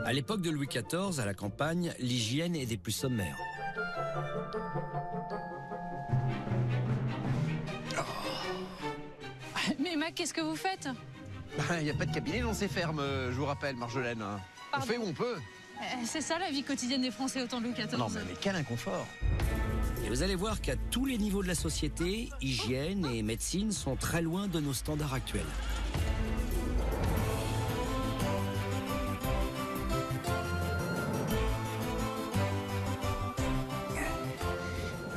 À l'époque de Louis XIV, à la campagne, l'hygiène est des plus sommaires. Mais Mac, qu'est-ce que vous faites? Il n'y a pas de cabinet dans ces fermes, je vous rappelle, Marjolaine. On fait où on peut. C'est ça la vie quotidienne des Français au temps de Louis XIV. Non, mais quel inconfort. Et vous allez voir qu'à tous les niveaux de la société, hygiène et médecine sont très loin de nos standards actuels.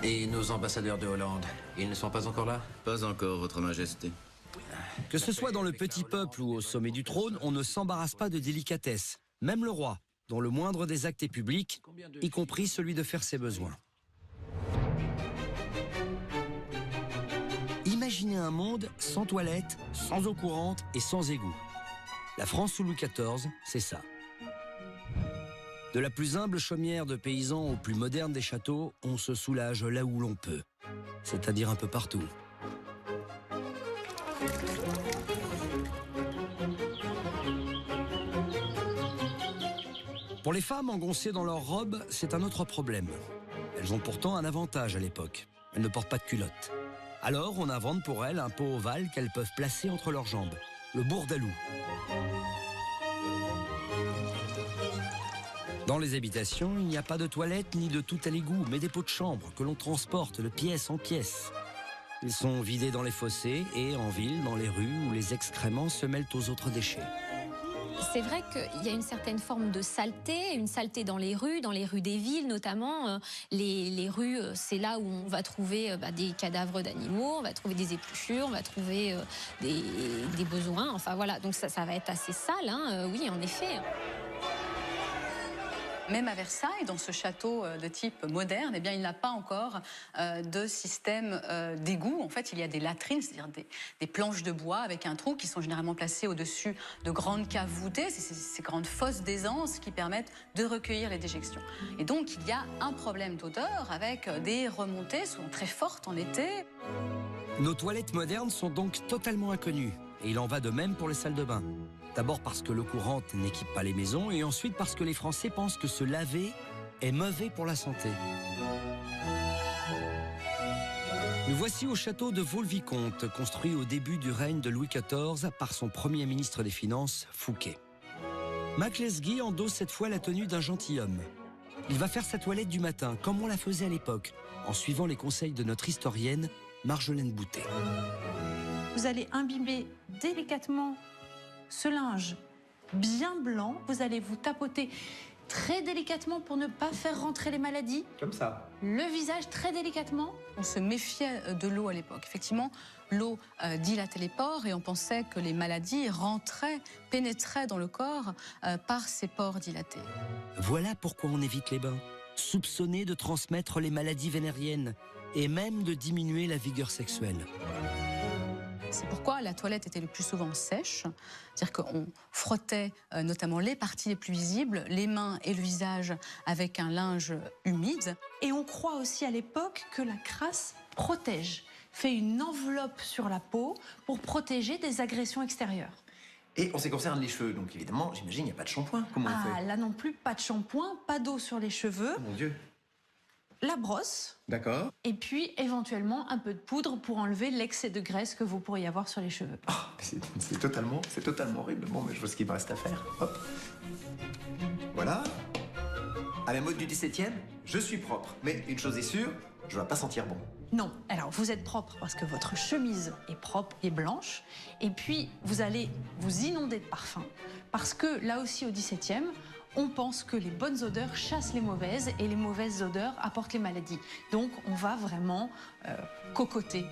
Et nos ambassadeurs de Hollande, ils ne sont pas encore là? Pas encore, Votre Majesté. Que ce soit dans le petit peuple ou au sommet du trône, on ne s'embarrasse pas de délicatesse. Même le roi, dont le moindre des actes est public, y compris celui de faire ses besoins. Imaginez un monde sans toilette, sans eau courante et sans égout. La France sous Louis XIV, c'est ça. De la plus humble chaumière de paysans au plus moderne des châteaux, on se soulage là où l'on peut, c'est-à-dire un peu partout. Pour les femmes engoncées dans leurs robes, c'est un autre problème. Elles ont pourtant un avantage à l'époque. Elles ne portent pas de culotte. Alors on invente pour elles un pot ovale qu'elles peuvent placer entre leurs jambes, le bourdalou. Dans les habitations, il n'y a pas de toilette ni de tout à l'égout, mais des pots de chambre que l'on transporte de pièce en pièce. Ils sont vidés dans les fossés et en ville, dans les rues où les excréments se mêlent aux autres déchets. C'est vrai qu'il y a une certaine forme de saleté, une saleté dans les rues des villes notamment. Les rues, c'est là où on va trouver des cadavres d'animaux, on va trouver des épluchures, on va trouver des besoins. Enfin voilà, donc ça va être assez sale, hein, oui, en effet. Même à Versailles, dans ce château de type moderne, eh bien, il n'a pas encore de système d'égout. En fait, il y a des latrines, c'est-à-dire des planches de bois avec un trou qui sont généralement placées au-dessus de grandes caves voûtées. C'est ces grandes fosses d'aisance qui permettent de recueillir les déjections. Et donc, il y a un problème d'odeur avec des remontées souvent très fortes en été. Nos toilettes modernes sont donc totalement inconnues. Et il en va de même pour les salles de bain. D'abord parce que l'eau courante n'équipe pas les maisons et ensuite parce que les Français pensent que se laver est mauvais pour la santé. Nous voici au château de Vaux-le-Vicomte, construit au début du règne de Louis XIV par son premier ministre des Finances, Fouquet. Mac Lesguy endosse cette fois la tenue d'un gentilhomme. Il va faire sa toilette du matin, comme on la faisait à l'époque, en suivant les conseils de notre historienne Marjolaine Boutet. Vous allez imbiber délicatement ce linge bien blanc. Vous allez vous tapoter très délicatement pour ne pas faire rentrer les maladies. Comme ça. Le visage très délicatement. On se méfiait de l'eau à l'époque. Effectivement, l'eau dilatait les pores et on pensait que les maladies pénétraient dans le corps par ces pores dilatés. Voilà pourquoi on évite les bains. Soupçonné de transmettre les maladies vénériennes et même de diminuer la vigueur sexuelle. C'est pourquoi la toilette était le plus souvent sèche, c'est-à-dire qu'on frottait notamment les parties les plus visibles, les mains et le visage avec un linge humide. Et on croit aussi à l'époque que la crasse protège, fait une enveloppe sur la peau pour protéger des agressions extérieures. Et en ce qui concerne les cheveux, donc évidemment, j'imagine, il n'y a pas de shampoing. Comment on fait? Là non plus, pas de shampoing, pas d'eau sur les cheveux. Oh mon Dieu. La brosse. D'accord. Et puis, éventuellement, un peu de poudre pour enlever l'excès de graisse que vous pourriez avoir sur les cheveux. Oh, c'est totalement horrible. Bon, mais je vois ce qu'il me reste à faire. Hop. Voilà. À la mode du 17e, je suis propre. Mais une chose est sûre, je ne vais pas sentir bon. Non. Alors, vous êtes propre parce que votre chemise est propre et blanche. Et puis, vous allez vous inonder de parfum. Parce que, là aussi, au 17e, on pense que les bonnes odeurs chassent les mauvaises et les mauvaises odeurs apportent les maladies. Donc, on va vraiment cocoter.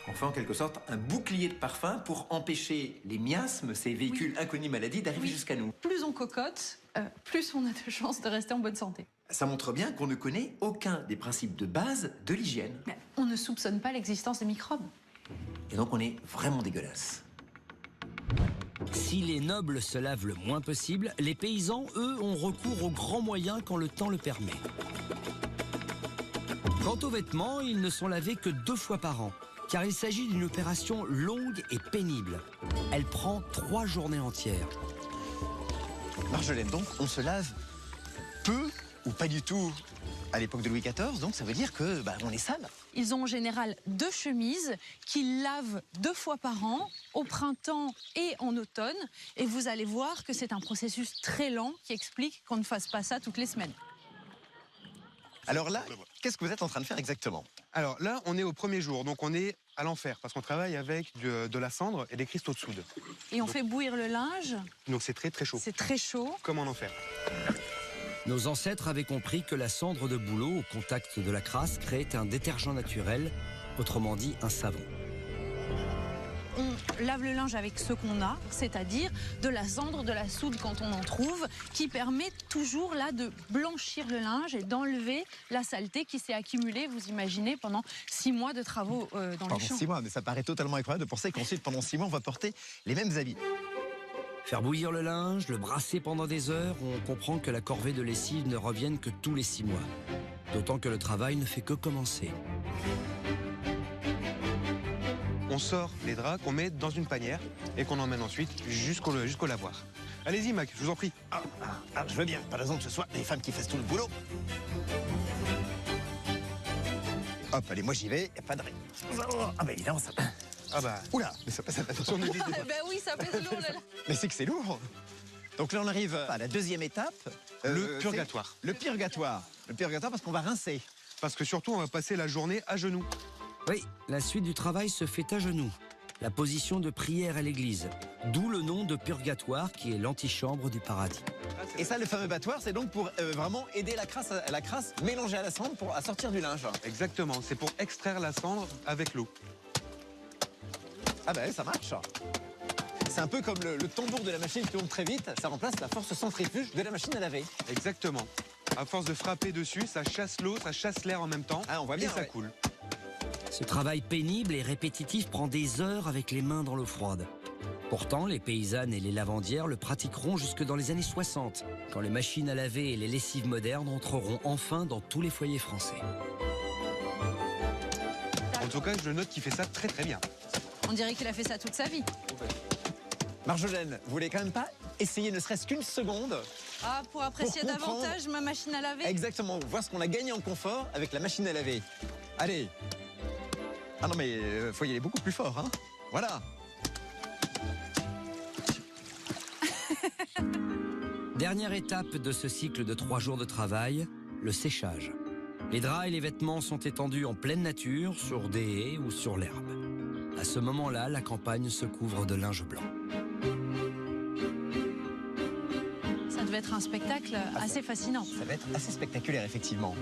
On fait en quelque sorte un bouclier de parfum pour empêcher les miasmes, ces véhicules inconnus maladies, d'arriver jusqu'à nous. Plus on cocotte, plus on a de chances de rester en bonne santé. Ça montre bien qu'on ne connaît aucun des principes de base de l'hygiène. On ne soupçonne pas l'existence des microbes. Et donc on est vraiment dégueulasse. Si les nobles se lavent le moins possible, les paysans, eux, ont recours aux grands moyens quand le temps le permet. Quant aux vêtements, ils ne sont lavés que 2 fois par an, car il s'agit d'une opération longue et pénible. Elle prend 3 journées entières. Marjolaine, donc on se lave peu ou pas du tout à l'époque de Louis XIV, donc ça veut dire que on est sale. Ils ont en général 2 chemises qu'ils lavent 2 fois par an, au printemps et en automne. Et vous allez voir que c'est un processus très lent qui explique qu'on ne fasse pas ça toutes les semaines. Alors là, qu'est-ce que vous êtes en train de faire exactement? Alors là, on est au premier jour, donc on est à l'enfer, parce qu'on travaille avec de la cendre et des cristaux de soude. Et on fait bouillir le linge, Donc c'est très très chaud, c'est très chaud. comme en enfer. Nos ancêtres avaient compris que la cendre de bouleau au contact de la crasse créait un détergent naturel, autrement dit un savon. On lave le linge avec ce qu'on a, c'est-à-dire de la cendre, de la soude quand on en trouve, qui permet toujours là de blanchir le linge et d'enlever la saleté qui s'est accumulée, vous imaginez, pendant 6 mois de travaux dans les Pendant champs. 6 mois, mais ça paraît totalement incroyable de penser qu'ensuite, pendant 6 mois, on va porter les mêmes habits. Faire bouillir le linge, le brasser pendant des heures, on comprend que la corvée de lessive ne revienne que tous les 6 mois. D'autant que le travail ne fait que commencer. On sort les draps qu'on met dans une panière et qu'on emmène ensuite jusqu'au lavoir. Allez-y Mac, je vous en prie. Je veux bien, pas raison que ce soit les femmes qui fassent tout le boulot. Hop, allez, moi j'y vais, y a pas de raison. Ah bah évidemment, ça... Ah bah, Oula, mais ça passe attention, ne dites pas. Ben oui, ça pèse lourd là. Mais c'est que c'est lourd. Donc là, on arrive à la deuxième étape. Le purgatoire. Le purgatoire. Le purgatoire parce qu'on va rincer. Parce que surtout, on va passer la journée à genoux. Oui, la suite du travail se fait à genoux. La position de prière à l'église. D'où le nom de purgatoire qui est l'antichambre du paradis. Et ça, le fameux battoir, c'est donc pour vraiment aider la crasse mélangée à la cendre à sortir du linge. Exactement, c'est pour extraire la cendre avec l'eau. Ah bah ça marche. C'est un peu comme le tambour de la machine qui tourne très vite, ça remplace la force centrifuge de la machine à laver. Exactement. À force de frapper dessus, ça chasse l'eau, ça chasse l'air en même temps. Ah, on voit bien, et ça ouais. coule. Ce travail pénible et répétitif prend des heures avec les mains dans l'eau froide. Pourtant, les paysannes et les lavandières le pratiqueront jusque dans les années 60, quand les machines à laver et les lessives modernes entreront enfin dans tous les foyers français. En tout cas, je note qu'il fait ça très très bien. On dirait qu'il a fait ça toute sa vie. Marjolaine, vous voulez quand même pas essayer ne serait-ce qu'une seconde? Ah, pour apprécier Pour comprendre. davantage ma machine à laver. Exactement, voir ce qu'on a gagné en confort avec la machine à laver. Allez. Ah non mais faut y aller beaucoup plus fort, hein. Voilà. Dernière étape de ce cycle de 3 jours de travail, le séchage. Les draps et les vêtements sont étendus en pleine nature, sur des haies ou sur l'herbe. À ce moment-là, la campagne se couvre de linge blanc. Ça devait être un spectacle assez fascinant. Ça va être assez spectaculaire, effectivement.